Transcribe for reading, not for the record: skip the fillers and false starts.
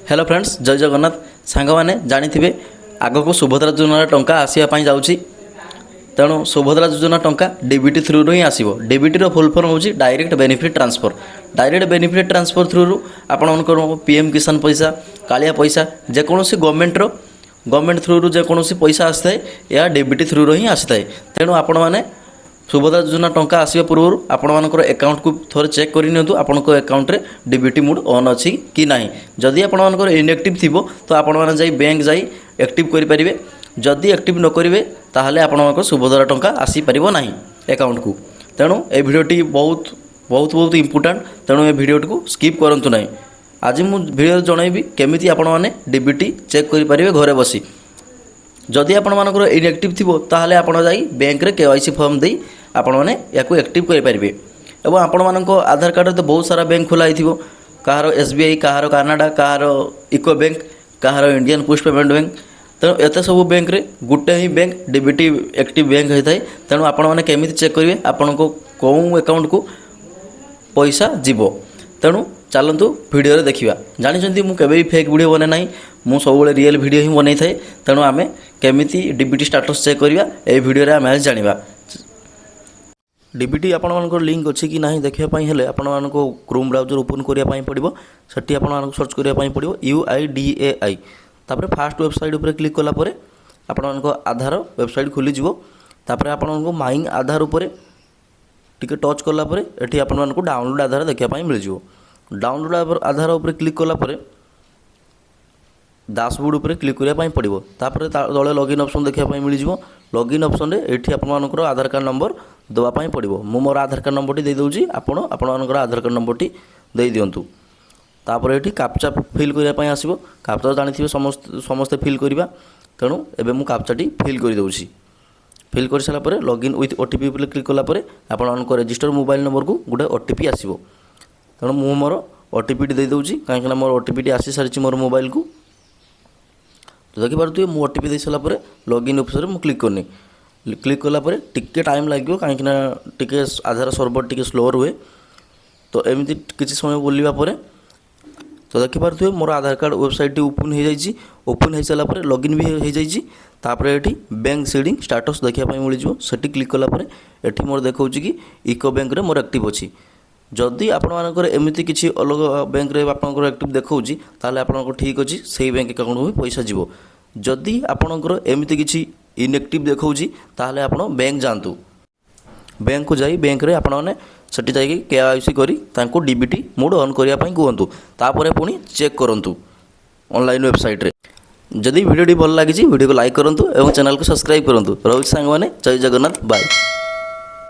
Hello friends जय जगन्नाथ सांग मैंने जानी आग को सुभद्रा योजना टंका आसवाई जाऊँगी तेणु सुभद्रा योजना टंका डीबीटी थ्रू ही आसो डीबीटी फुल फॉर्म हूँ direct benefit transfer. Direct benefit transfer through आपण पीएम किसान पैसा कालिया पैसा जेकोसी गवर्नमेंट थ्रू जेकोसी पैसा आसी था यह डीबीटी थ्रू ही आसी था। तेणु आपण मैंने सुभद्रा योजना टंका आसवा पूर्व आपर एकाउंट को थोड़े चेक कर नियंतु आपण एकाउंट रे डीबीटी मोड ऑन अच्छी कि ना। जदि आपर इनएक्टिव थी तो आपण मैंने बैंक जाई एक्टिव करेंगे। जदि एक्टिव न करेंगे ताहले आपण सुभद्रा टंका आसीपर ना एकाउंट को। तेणु ये भिडियोटी बहुत बहुत बहुत इंपोर्टेंट। तेणु ये भिडियोटी को स्किप करूँ ना। आज मुझे भिडियो जनइबी केमी आपण मैंने डीबीटी चेक करेंगे घरे बसी। जदि आपण मानकर इनएक्टिव थी ताहले आपण जाई बैंक रे केवाईसी फॉर्म दे आपण मैंने या एक्टिव करेंगे। और आपण मान आधार कार्ड तो बहुत सारा बैंक खोला हो कहार एसबीआई कहार कानाडा कहार इको बैंक कहार इंडियन पोस्ट पेमेंट बैंक। तेणु एत सब बैंक रे गोटे ही बैंक डीबीटी एक्टिव बैंक होता है। तेणु आपण मैंने केमी चेक करेंगे आपण को कौन अकाउंट को पैसा जीव। तेणु चलतु भिडियो देखा जानी मुझे भी फेक वीडियो बने ना मु सब रियल वीडियो ही बनई थाए। तेणु आम केमी डीबीटी स्टेटस चेक करवा ये भिडियो आम आज जाना। डीबीटी आपण मानक लिंक अच्छी कि ना देखापी हेले आपण मानक क्रोम ब्राउजर ओपन करने पड़ो से आपण सर्च करने पड़ो UIDAI तापर फास्ट वेबसाइट उपर क्लिक कलापर आपण आधार वेबसाइट खोलीज। तापर आपण माइंग आधार उपर टिके टच कलापर ये आपण डाउनलोड आधार देखापी मिल जाव। डाउनलोड आधार उपर क्लिक कलापर डैशबोर्ड उपर क्लिक करने पड़ो। तापर तले लॉगिन ऑप्शन देखापी मिल जाव। लॉगिन ऑप्शन रे एठी आपनकर आधार कार्ड नंबर देवाई पड़ो। मु मोर आधार कार्ड नंबर टी दे दूची आपण आधार कार्ड नंबर टी दे दियंतु। तापर एठी कैप्चा फिल करने आसो। कैप्चा जानी समस्ते फिल करवा। तेणु एबे मु कैप्चा टी फिल कर दूची। फिल कर सारा पर लॉगिन विथ ओटीपी उपर क्लिक कलापर आपण रजिस्टर मोबाइल नंबर को गोटे ओटीपी आसो। तेणु मु मोर ओटीपी टी दे दूची कहीं मोर ओटीपी टी आसी सारी मोर मोबाइल को। तो देखिए मुझे ओटीपी दे सारापर लॉगिन ऑप्शन में क्लिक करनी। क्लिक कलापर टिके टाइम लगे कहीं टिके आधार सर्वर टिके स्लो रुए। तो एमती किसी समय बोलवा पर तो देखिपे मोर आधार कार्ड वेबसाइट ओपन हो जाए। ओपन हो सारापर लॉगिन भी हो जाए। ये बैंक सीडिंग स्टेटस देखापी मिल जाए। क्लिक कलापर ये मोर देखा कि इको बैंक रे मोर एक्टिव अच्छी। जदि आपण एमती किसी अलग बैंक रे आपनकर एक्टिव देखौची ताले आपनकर ठीक अच्छी से बैंक अकाउंट भी पैसा जीवो। जदि आपनकर एमती किसी इनएक्टिव देखौची ताले आपण बैंक जातु। बैंक को जाई बैंक रे आपण माने सेठी जाई केवाईसी करी तांको डीबीटी मोड ऑन करिया पई कहंतु। तापरे पुनी चेक करंतु ऑनलाइन वेबसाइट रे। जदि वीडियो भल लागी वीडियो को लाइक करंतु एवं चैनल को सब्सक्राइब करंतु। रोहित सांग माने जय जगन्नाथ बाय।